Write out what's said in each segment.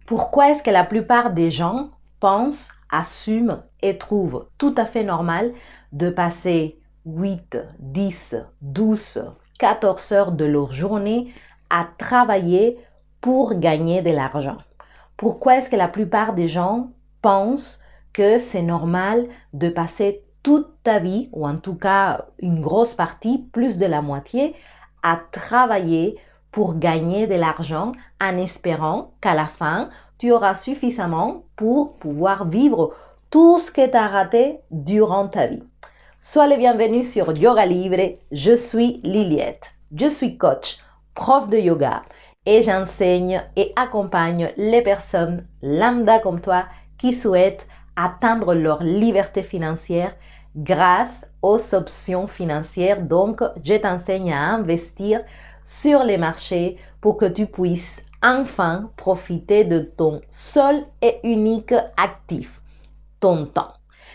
Pourquoi est-ce que la plupart des gens pensent, assument et trouvent tout à fait normal de passer 8, 10, 12, 14 heures de leur journée à travailler pour gagner de l'argent? Pourquoi est-ce que la plupart des gens pensent que c'est normal de passer toute ta vie, ou en tout cas une grosse partie, plus de la moitié, à travailler pour gagner de l'argent en espérant qu'à la fin, tu auras suffisamment pour pouvoir vivre tout ce que tu as raté durant ta vie? Sois le bienvenu sur Yoga Libre, je suis Liliette. Je suis coach, prof de yoga et j'enseigne et accompagne les personnes lambda comme toi qui souhaitent atteindre leur liberté financière grâce aux options financières. Donc, je t'enseigne à investir sur les marchés pour que tu puisses enfin profiter de ton seul et unique actif, ton temps.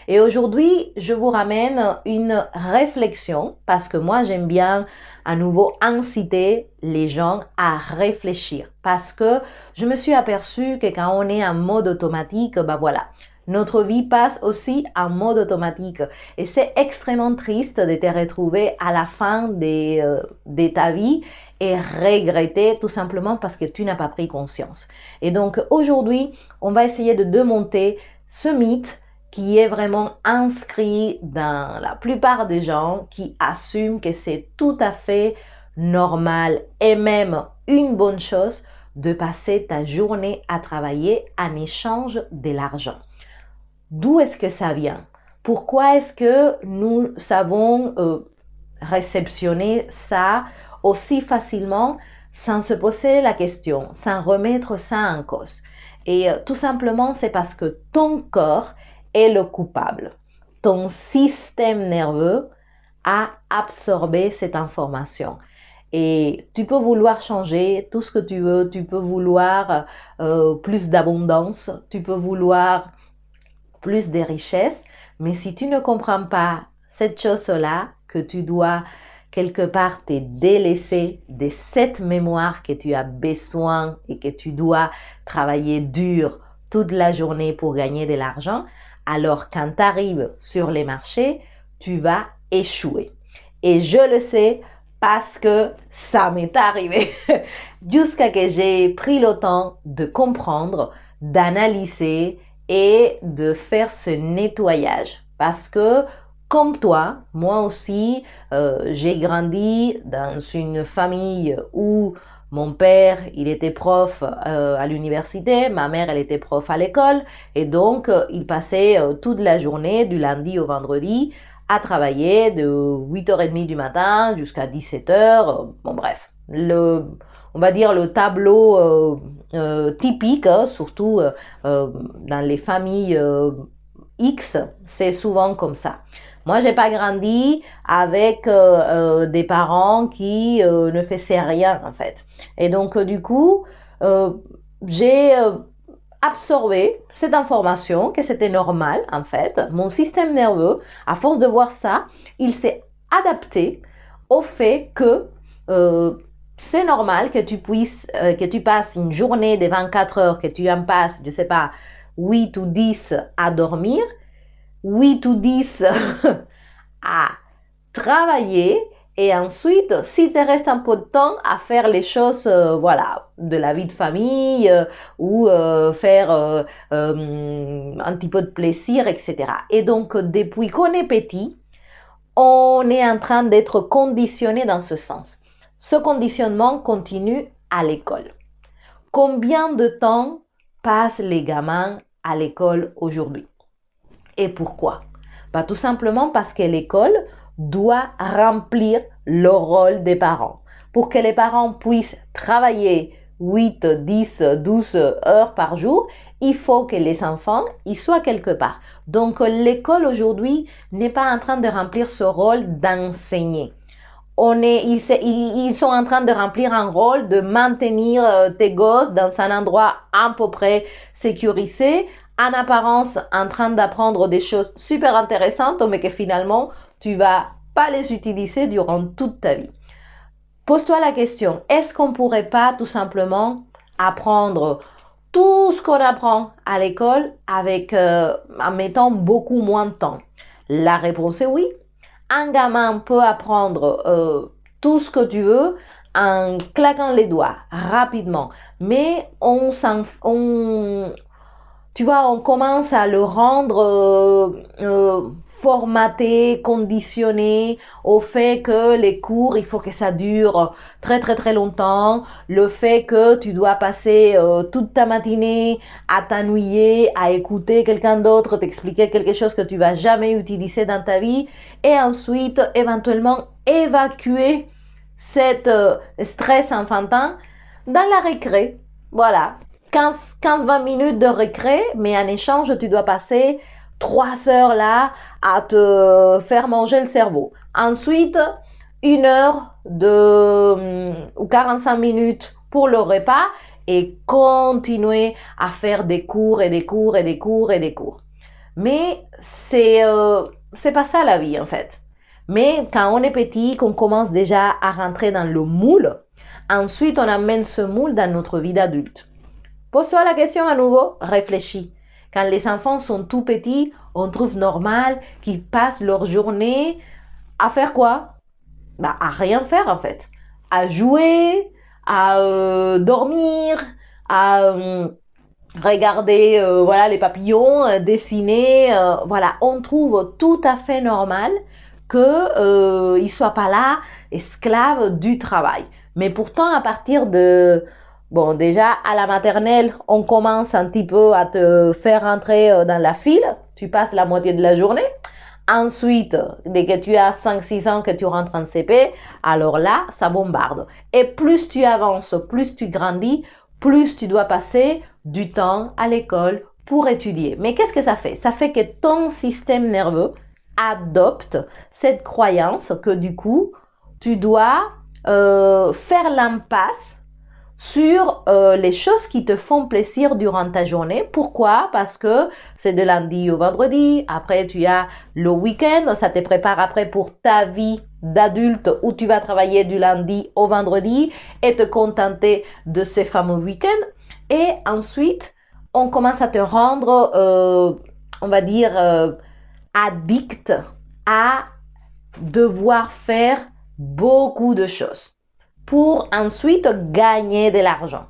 Et aujourd'hui, je vous ramène une réflexion parce que moi, j'aime bien à nouveau inciter les gens à réfléchir parce que je me suis aperçue que quand on est en mode automatique, bah voilà, notre vie passe aussi en mode automatique et c'est extrêmement triste de te retrouver à la fin de ta vie et regretter tout simplement parce que tu n'as pas pris conscience. Et donc aujourd'hui, on va essayer de démonter ce mythe qui est vraiment inscrit dans la plupart des gens qui assument que c'est tout à fait normal et même une bonne chose de passer ta journée à travailler en échange de l'argent. D'où est-ce que ça vient? Pourquoi est-ce que nous savons réceptionner ça aussi facilement sans se poser la question, sans remettre ça en cause? Et tout simplement, c'est parce que ton corps est le coupable. Ton système nerveux a absorbé cette information. Et tu peux vouloir changer tout ce que tu veux, tu peux vouloir plus d'abondance, tu peux vouloir plus de richesses, mais si tu ne comprends pas cette chose-là, que tu dois quelque part te délaisser de cette mémoire que tu as besoin et que tu dois travailler dur toute la journée pour gagner de l'argent, alors quand tu arrives sur les marchés, tu vas échouer. Et je le sais parce que ça m'est arrivé jusqu'à que j'ai pris le temps de comprendre, d'analyser et de faire ce nettoyage. Parce que comme toi, moi aussi, j'ai grandi dans une famille où mon père, il était prof à l'université, ma mère, elle était prof à l'école, et donc il passait toute la journée, du lundi au vendredi, à travailler de 8h30 du matin jusqu'à 17h. Bon bref, on va dire le tableau typique, hein, surtout dans les familles X, c'est souvent comme ça. Moi, j'ai pas grandi avec des parents qui ne faisaient rien en fait. Et donc du coup, j'ai absorbé cette information que c'était normal en fait. Mon système nerveux, à force de voir ça, il s'est adapté au fait que c'est normal que tu puisses, que tu passes une journée de 24 heures, que tu en passes, je sais pas, 8 ou 10 à dormir, 8 ou 10 à travailler et ensuite, si te reste un peu de temps à faire les choses, voilà, de la vie de famille ou faire un petit peu de plaisir, etc. Et donc, depuis qu'on est petit, on est en train d'être conditionné dans ce sens. Ce conditionnement continue à l'école. Combien de temps passent les gamins à l'école aujourd'hui? Et pourquoi? Bah, tout simplement parce que l'école doit remplir le rôle des parents. Pour que les parents puissent travailler 8, 10, 12 heures par jour, il faut que les enfants y soient quelque part. Donc l'école aujourd'hui n'est pas en train de remplir ce rôle d'enseigner. Ils sont en train de remplir un rôle de maintenir tes gosses dans un endroit à peu près sécurisé, en apparence en train d'apprendre des choses super intéressantes, mais que finalement, tu vas pas les utiliser durant toute ta vie. Pose-toi la question, est-ce qu'on pourrait pas tout simplement apprendre tout ce qu'on apprend à l'école en mettant beaucoup moins de temps? La réponse est oui. Un gamin peut apprendre tout ce que tu veux en claquant les doigts rapidement, mais tu vois, on commence à le rendre formaté, conditionné au fait que les cours, il faut que ça dure très très très longtemps, le fait que tu dois passer toute ta matinée à t'ennuyer, à écouter quelqu'un d'autre t'expliquer quelque chose que tu vas jamais utiliser dans ta vie, et ensuite éventuellement évacuer cet stress enfantin dans la récré. Voilà, 15-20 minutes de récré, mais en échange, tu dois passer 3 heures là à te faire manger le cerveau. Ensuite, 1 heure ou 45 minutes pour le repas et continuer à faire des cours et des cours et des cours et des cours. Mais c'est pas ça la vie en fait. Mais quand on est petit, qu'on commence déjà à rentrer dans le moule, ensuite on amène ce moule dans notre vie d'adulte. Pose-toi la question à nouveau, réfléchis. Quand les enfants sont tout petits, on trouve normal qu'ils passent leur journée à faire quoi? À rien faire en fait. À jouer, à dormir, à regarder voilà, les papillons, dessiner. Voilà, on trouve tout à fait normal qu'ils ne soient pas là, esclaves du travail. Mais pourtant, à partir de... Bon, déjà, à la maternelle, on commence un petit peu à te faire entrer dans la file. Tu passes la moitié de la journée. Ensuite, dès que tu as 5-6 ans, que tu rentres en CP, alors là, ça bombarde. Et plus tu avances, plus tu grandis, plus tu dois passer du temps à l'école pour étudier. Mais qu'est-ce que ça fait? Ça fait que ton système nerveux adopte cette croyance que du coup, tu dois faire l'impasse sur les choses qui te font plaisir durant ta journée. Pourquoi? Parce que c'est de lundi au vendredi, après tu as le week-end, ça te prépare après pour ta vie d'adulte où tu vas travailler du lundi au vendredi et te contenter de ces fameux week-ends. Et ensuite, on commence à te rendre, on va dire, addict à devoir faire beaucoup de choses pour ensuite gagner de l'argent.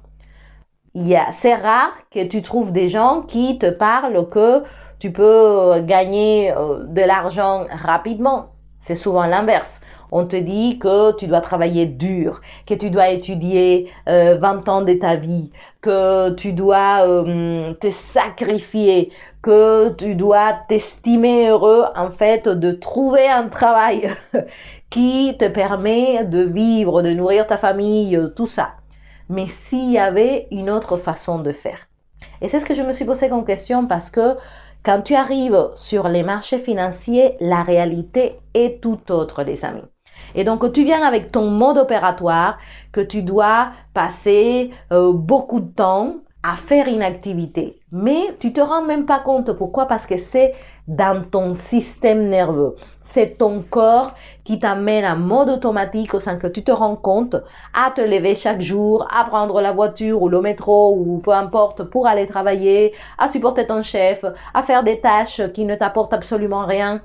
C'est rare que tu trouves des gens qui te parlent que tu peux gagner de l'argent rapidement. C'est souvent l'inverse. On te dit que tu dois travailler dur, que tu dois étudier 20 ans de ta vie, que tu dois te sacrifier, que tu dois t'estimer heureux en fait de trouver un travail qui te permet de vivre, de nourrir ta famille, tout ça. Mais s'il y avait une autre façon de faire. Et c'est ce que je me suis posé comme question parce que quand tu arrives sur les marchés financiers, la réalité est tout autre, les amis. Et donc, tu viens avec ton mode opératoire que tu dois passer beaucoup de temps à faire une activité. Mais tu te rends même pas compte. Pourquoi? Parce que c'est dans ton système nerveux. C'est ton corps qui t'amène en mode automatique sans que tu te rends compte à te lever chaque jour, à prendre la voiture ou le métro ou peu importe pour aller travailler, à supporter ton chef, à faire des tâches qui ne t'apportent absolument rien.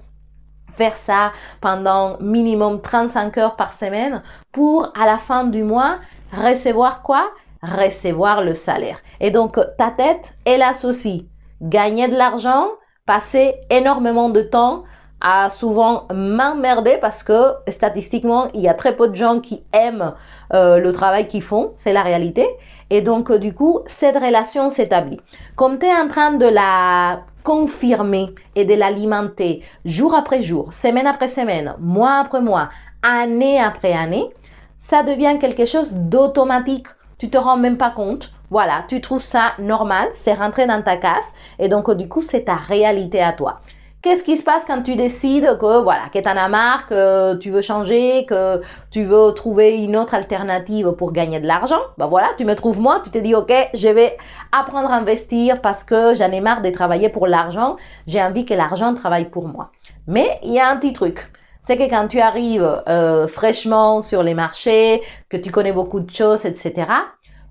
Faire ça pendant minimum 35 heures par semaine pour à la fin du mois recevoir quoi? Recevoir le salaire. Et donc ta tête, elle associe gagner de l'argent, passer énormément de temps à souvent m'emmerder parce que statistiquement, il y a très peu de gens qui aiment le travail qu'ils font, c'est la réalité. Et donc du coup, cette relation s'établit. Comme tu es en train de la confirmer et de l'alimenter jour après jour, semaine après semaine, mois après mois, année après année, ça devient quelque chose d'automatique. Tu te rends même pas compte. Voilà, tu trouves ça normal, c'est rentré dans ta case et donc du coup, c'est ta réalité à toi. Qu'est-ce qui se passe quand tu décides que t'en as marre, que tu veux changer, que tu veux trouver une autre alternative pour gagner de l'argent? Voilà, tu me trouves moi, tu te dis ok, je vais apprendre à investir parce que j'en ai marre de travailler pour l'argent, j'ai envie que l'argent travaille pour moi. Mais il y a un petit truc. C'est que quand tu arrives fraîchement sur les marchés, que tu connais beaucoup de choses, etc.,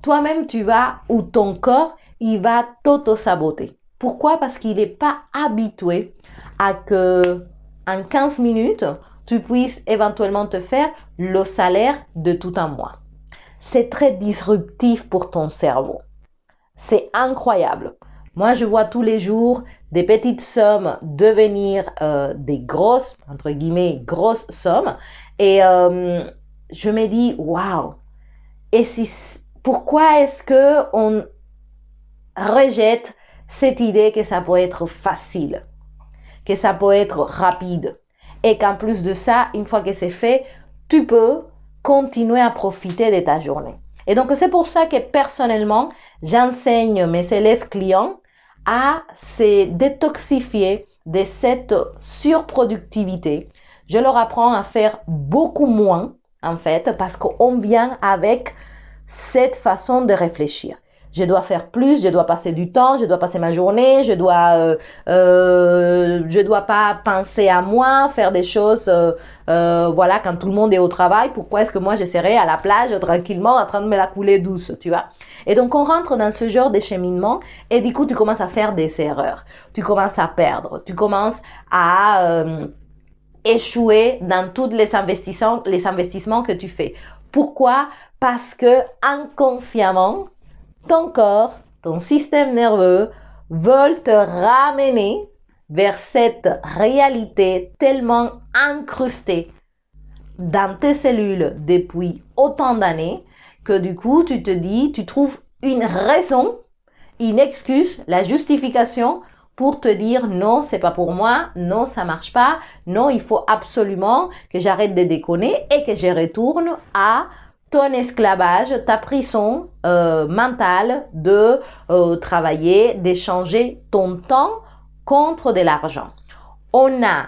toi-même tu vas, ou ton corps, il va t'auto-saboter. Pourquoi? Parce qu'il n'est pas habitué à que en 15 minutes, tu puisses éventuellement te faire le salaire de tout un mois. C'est très disruptif pour ton cerveau. C'est incroyable. Moi, je vois tous les jours des petites sommes devenir des grosses, entre guillemets, grosses sommes. Et je me dis, waouh! Et pourquoi est-ce qu'on rejette cette idée que ça peut être facile, que ça peut être rapide et qu'en plus de ça, une fois que c'est fait, tu peux continuer à profiter de ta journée. Et donc, c'est pour ça que personnellement, j'enseigne mes élèves clients à se détoxifier de cette surproductivité. Je leur apprends à faire beaucoup moins, en fait, parce qu'on vient avec cette façon de réfléchir. Je dois faire plus, je dois passer du temps, je dois passer ma journée, je dois pas penser à moi, faire des choses, voilà, quand tout le monde est au travail. Pourquoi est-ce que moi je serais à la plage tranquillement en train de me la couler douce, tu vois? Et donc on rentre dans ce genre de cheminement et du coup tu commences à faire des erreurs, tu commences à perdre, tu commences à échouer dans tous les investissements que tu fais. Pourquoi? Parce que inconsciemment, ton corps, ton système nerveux veulent te ramener vers cette réalité tellement incrustée dans tes cellules depuis autant d'années que du coup, tu te dis, tu trouves une raison, une excuse, la justification pour te dire non, c'est pas pour moi, non, ça marche pas, non, il faut absolument que j'arrête de déconner et que je retourne à ton esclavage, ta prison mentale de travailler, d'échanger ton temps contre de l'argent. On a,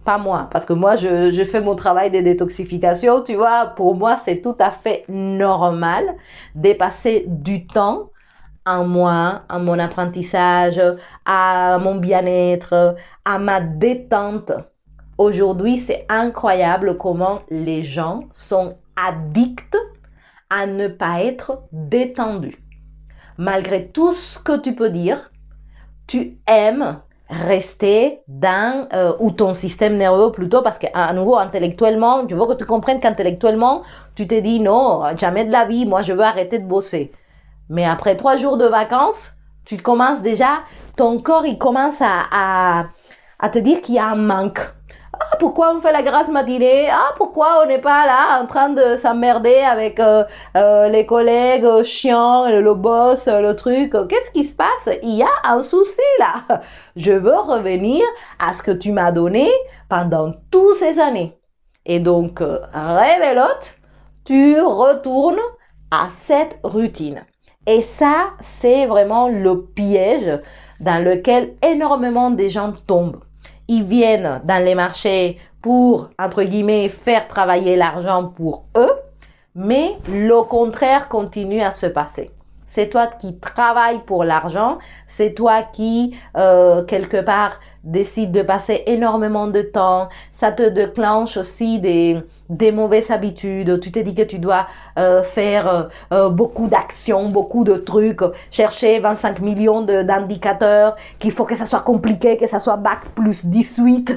pas moi, parce que moi je fais mon travail de détoxification, tu vois, pour moi c'est tout à fait normal de passer du temps en moi, à mon apprentissage, à mon bien-être, à ma détente. Aujourd'hui, c'est incroyable comment les gens sont addicts à ne pas être détendus. Malgré tout ce que tu peux dire, tu aimes rester dans, ou ton système nerveux plutôt, parce qu'à nouveau, intellectuellement, je veux que tu comprennes qu'intellectuellement, tu te dis non, jamais de la vie, moi je veux arrêter de bosser. Mais après 3 jours de vacances, tu commences déjà, ton corps il commence à te dire qu'il y a un manque. Ah, pourquoi on fait la grasse matinée? Ah, pourquoi on n'est pas là en train de s'emmerder avec les collègues chiants, le boss, le truc? Qu'est-ce qui se passe? Il y a un souci là. Je veux revenir à ce que tu m'as donné pendant toutes ces années. Et donc, révélote, tu retournes à cette routine. Et ça, c'est vraiment le piège dans lequel énormément de gens tombent. Ils viennent dans les marchés pour, entre guillemets, faire travailler l'argent pour eux, mais le contraire continue à se passer. C'est toi qui travailles pour l'argent, c'est toi qui, quelque part, décide de passer énormément de temps. Ça te déclenche aussi des mauvaises habitudes. Tu te dis que tu dois faire beaucoup d'actions, beaucoup de trucs, chercher 25 millions d'indicateurs, qu'il faut que ça soit compliqué, que ça soit bac plus 18,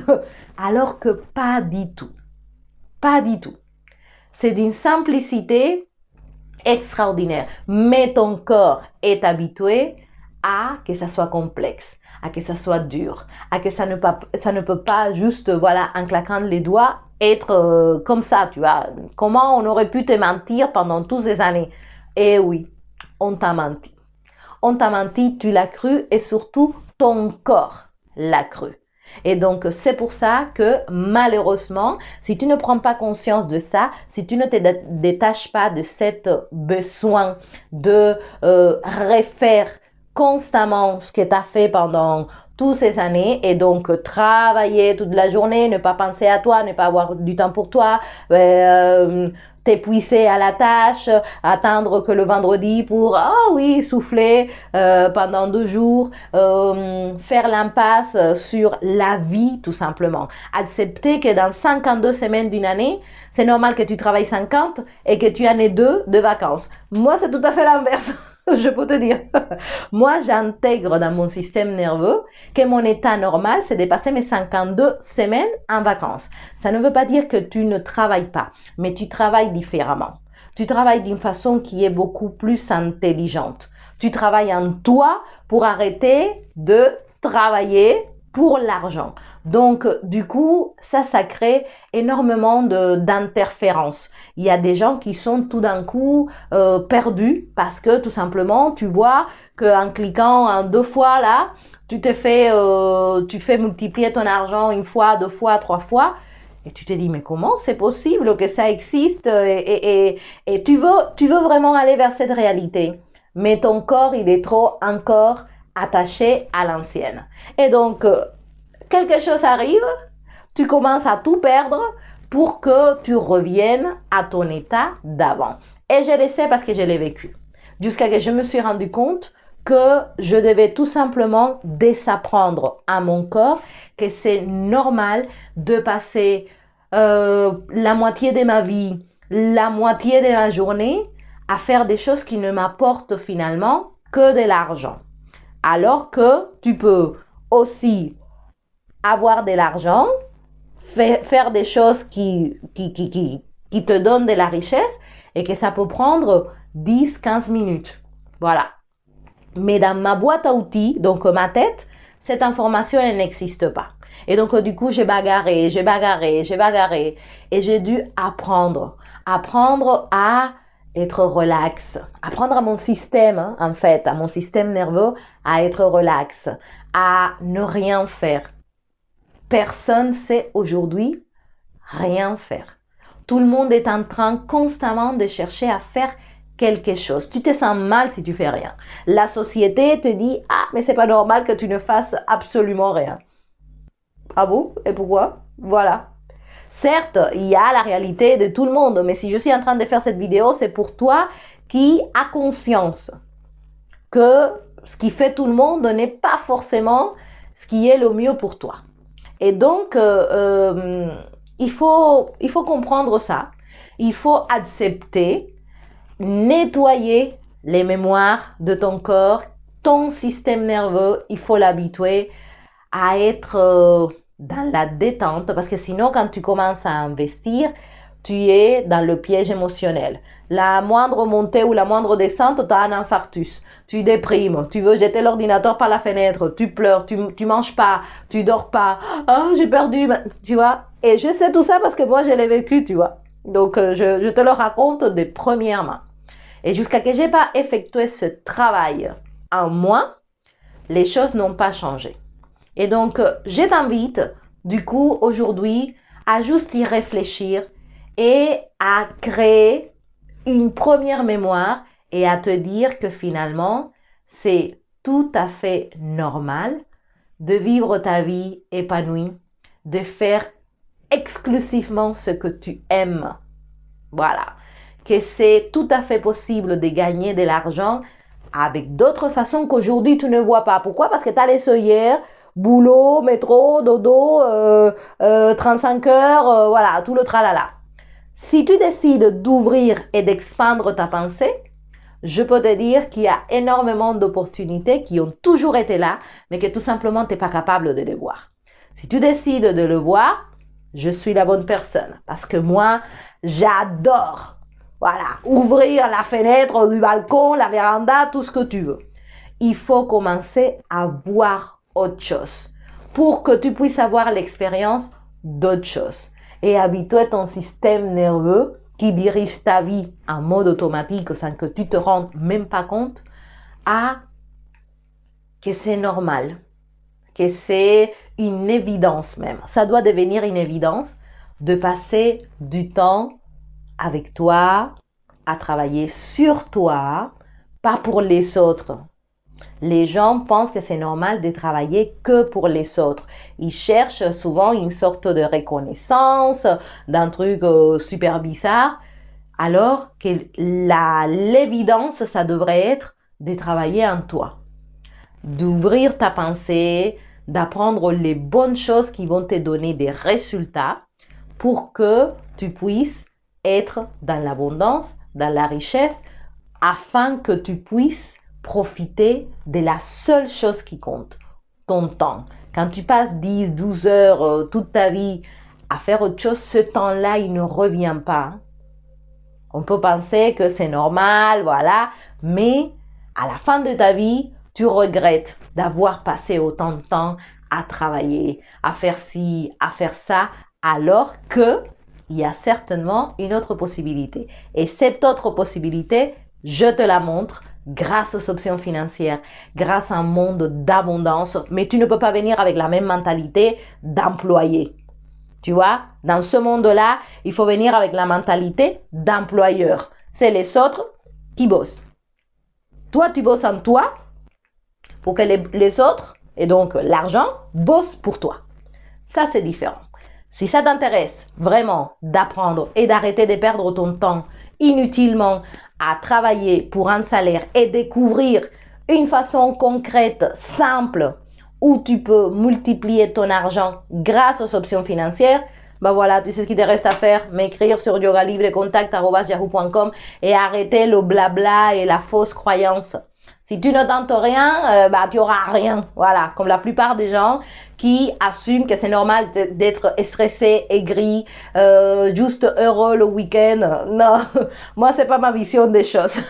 alors que pas du tout. Pas du tout. C'est d'une simplicité extraordinaire. Mais ton corps est habitué à que ça soit complexe, à que ça soit dur, à que ça ne peut pas juste, voilà, en claquant les doigts, être comme ça, tu vois. Comment on aurait pu te mentir pendant toutes ces années? Eh oui, on t'a menti. On t'a menti, tu l'as cru et surtout ton corps l'a cru. Et donc, c'est pour ça que malheureusement, si tu ne prends pas conscience de ça, si tu ne te détaches pas de cet besoin de refaire constamment ce que tu as fait pendant toutes ces années et donc travailler toute la journée, ne pas penser à toi, ne pas avoir du temps pour toi, t'épuiser à la tâche, attendre que le vendredi pour, ah oui, souffler pendant 2 jours, faire l'impasse sur la vie tout simplement. Accepter que dans 52 semaines d'une année, c'est normal que tu travailles 50 et que tu en aies 2 de vacances. Moi, c'est tout à fait l'inverse. Je peux te dire. Moi, j'intègre dans mon système nerveux que mon état normal, c'est de passer mes 52 semaines en vacances. Ça ne veut pas dire que tu ne travailles pas, mais tu travailles différemment. Tu travailles d'une façon qui est beaucoup plus intelligente. Tu travailles en toi pour arrêter de travailler pour l'argent. Donc, du coup, ça crée énormément d'interférences. Il y a des gens qui sont tout d'un coup perdus parce que tout simplement, tu vois qu'en cliquant en 2 fois là, tu fais multiplier ton argent 1 fois, 2 fois, 3 fois. Et tu te dis, mais comment c'est possible que ça existe et tu veux vraiment aller vers cette réalité. Mais ton corps, il est trop encore attaché à l'ancienne. Et donc, quelque chose arrive, tu commences à tout perdre pour que tu reviennes à ton état d'avant. Et je le sais parce que je l'ai vécu. Jusqu'à ce que je me suis rendu compte que je devais tout simplement désapprendre à mon corps que c'est normal de passer la moitié de ma vie, la moitié de ma journée à faire des choses qui ne m'apportent finalement que de l'argent. Alors que tu peux aussi avoir de l'argent, faire des choses qui te donnent de la richesse et que ça peut prendre 10-15 minutes. Voilà. Mais dans ma boîte à outils, donc ma tête, cette information, elle n'existe pas. Et donc, du coup, j'ai bagarré. Et j'ai dû apprendre à être relax, apprendre à mon système, en fait, à mon système nerveux, à être relax, à ne rien faire. Personne sait aujourd'hui rien faire. Tout le monde est en train constamment de chercher à faire quelque chose. Tu te sens mal si tu fais rien. La société te dit, ah, mais c'est pas normal que tu ne fasses absolument rien. Ah bon? Et pourquoi? Voilà. Certes, il y a la réalité de tout le monde, mais si je suis en train de faire cette vidéo, c'est pour toi qui as conscience que ce qui fait tout le monde n'est pas forcément ce qui est le mieux pour toi. Et donc, il faut comprendre ça. Il faut accepter, nettoyer les mémoires de ton corps, ton système nerveux. Il faut l'habituer à être dans la détente parce que sinon, quand tu commences à investir, tu es dans le piège émotionnel. La moindre montée ou la moindre descente, tu as un infarctus. Tu déprimes, tu veux jeter l'ordinateur par la fenêtre, tu pleures, tu manges pas, tu dors pas. Oh, j'ai perdu, tu vois. Et je sais tout ça parce que moi, je l'ai vécu, tu vois. Donc, je te le raconte des premières mains. Et jusqu'à que j'ai pas effectué ce travail en moi, les choses n'ont pas changé. Et donc, je t'invite, du coup, aujourd'hui, à juste y réfléchir et à créer une première mémoire et à te dire que finalement, c'est tout à fait normal de vivre ta vie épanouie, de faire exclusivement ce que tu aimes. Voilà. Que c'est tout à fait possible de gagner de l'argent avec d'autres façons qu'aujourd'hui tu ne vois pas. Pourquoi? Parce que tu as les œillères, boulot, métro, dodo, 35 heures, voilà, tout le tralala. Si tu décides d'ouvrir et d'expandre ta pensée, je peux te dire qu'il y a énormément d'opportunités qui ont toujours été là, mais que tout simplement tu n'es pas capable de les voir. Si tu décides de le voir, je suis la bonne personne. Parce que moi, j'adore, voilà, ouvrir la fenêtre du balcon, la véranda, tout ce que tu veux. Il faut commencer à voir autre chose pour que tu puisses avoir l'expérience d'autre chose et habituer ton système nerveux qui dirige ta vie en mode automatique sans que tu te rendes même pas compte à que c'est normal, que c'est une évidence même. Ça doit devenir une évidence de passer du temps avec toi, à travailler sur toi, pas pour les autres. Les gens pensent que c'est normal de travailler que pour les autres. Ils cherchent souvent une sorte de reconnaissance, d'un truc super bizarre, alors que l'évidence, ça devrait être de travailler en toi, d'ouvrir ta pensée, d'apprendre les bonnes choses qui vont te donner des résultats pour que tu puisses être dans l'abondance, dans la richesse, afin que tu puisses profiter de la seule chose qui compte, ton temps. Quand tu passes 10, 12 heures toute ta vie à faire autre chose, ce temps-là, il ne revient pas. On peut penser que c'est normal, voilà, mais à la fin de ta vie, tu regrettes d'avoir passé autant de temps à travailler, à faire ci, à faire ça, alors que il y a certainement une autre possibilité. Et cette autre possibilité, je te la montre grâce aux options financières, grâce à un monde d'abondance, mais tu ne peux pas venir avec la même mentalité d'employé. Tu vois, dans ce monde-là, il faut venir avec la mentalité d'employeur. C'est les autres qui bossent. Toi, tu bosses en toi pour que les autres, et donc l'argent, bossent pour toi. Ça, c'est différent. Si ça t'intéresse vraiment d'apprendre et d'arrêter de perdre ton temps inutilement à travailler pour un salaire et découvrir une façon concrète, simple, où tu peux multiplier ton argent grâce aux options financières, ben voilà, tu sais ce qu'il te reste à faire, m'écrire sur yogalibrecontact@yahoo.com et arrêter le blabla et la fausse croyance. Si tu ne tentes rien, tu n'auras rien. Voilà, comme la plupart des gens qui assument que c'est normal d'être stressé, aigri, juste heureux le week-end. Non, moi, c'est pas ma vision des choses.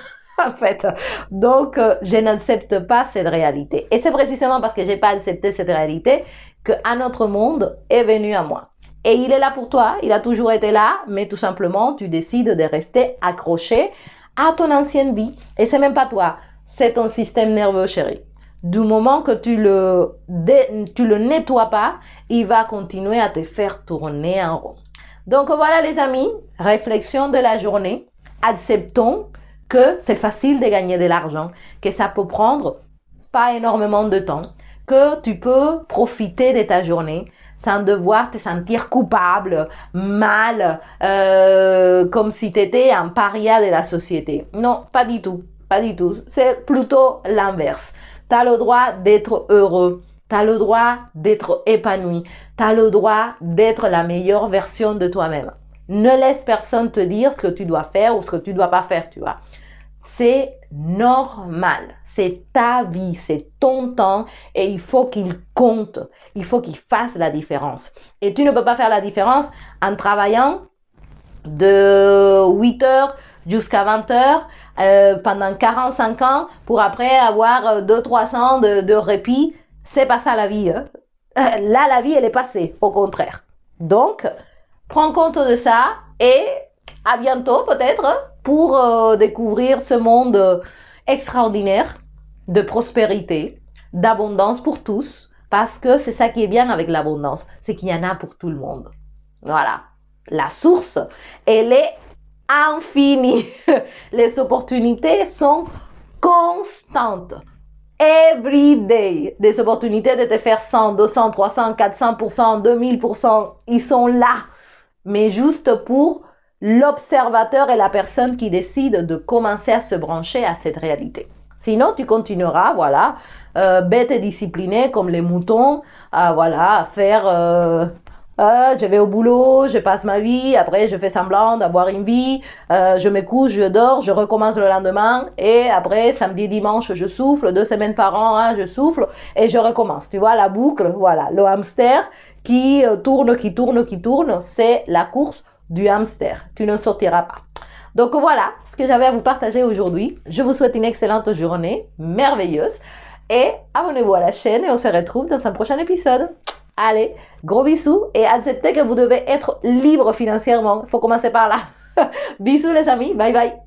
En fait, donc je n'accepte pas cette réalité. Et c'est précisément parce que j'ai pas accepté cette réalité qu'un autre monde est venu à moi. Et il est là pour toi, il a toujours été là, mais tout simplement, tu décides de rester accroché à ton ancienne vie. Et c'est même pas toi, c'est ton système nerveux, chéri. Du moment que tu le nettoies pas, il va continuer à te faire tourner en rond. Donc voilà les amis, réflexion de la journée. Acceptons que c'est facile de gagner de l'argent, que ça peut prendre pas énormément de temps, que tu peux profiter de ta journée sans devoir te sentir coupable, mal, comme si tu étais un paria de la société. Non, pas du tout, pas du tout. C'est plutôt l'inverse. Tu as le droit d'être heureux, tu as le droit d'être épanoui, tu as le droit d'être la meilleure version de toi-même. Ne laisse personne te dire ce que tu dois faire ou ce que tu dois pas faire, tu vois. C'est normal, c'est ta vie, c'est ton temps et il faut qu'il compte, il faut qu'il fasse la différence. Et tu ne peux pas faire la différence en travaillant de 8 heures jusqu'à 20 heures pendant 45 ans pour après avoir 200-300 ans de répit. C'est pas ça la vie. Hein? Là, la vie, elle est passée, au contraire. Donc, prends compte de ça et à bientôt peut-être pour découvrir ce monde extraordinaire de prospérité, d'abondance pour tous, parce que c'est ça qui est bien avec l'abondance, c'est qu'il y en a pour tout le monde. Voilà. La source, elle est infinie. Les opportunités sont constantes. Every day. Des opportunités de te faire 100, 200, 300, 400%, 2000%, ils sont là. Mais juste pour l'observateur et la personne qui décide de commencer à se brancher à cette réalité. Sinon, tu continueras, voilà, bête et discipliné comme les moutons, voilà, à faire... je vais au boulot, je passe ma vie, après je fais semblant d'avoir une vie, je me couche, je dors, je recommence le lendemain et après samedi, dimanche, je souffle, 2 semaines par an, hein, je souffle et je recommence. Tu vois la boucle, voilà, le hamster qui tourne, c'est la course du hamster. Tu ne sortiras pas. Donc voilà ce que j'avais à vous partager aujourd'hui. Je vous souhaite une excellente journée, merveilleuse et abonnez-vous à la chaîne et on se retrouve dans un prochain épisode. Allez, gros bisous et acceptez que vous devez être libre financièrement. Il faut commencer par là. Bisous les amis, bye bye.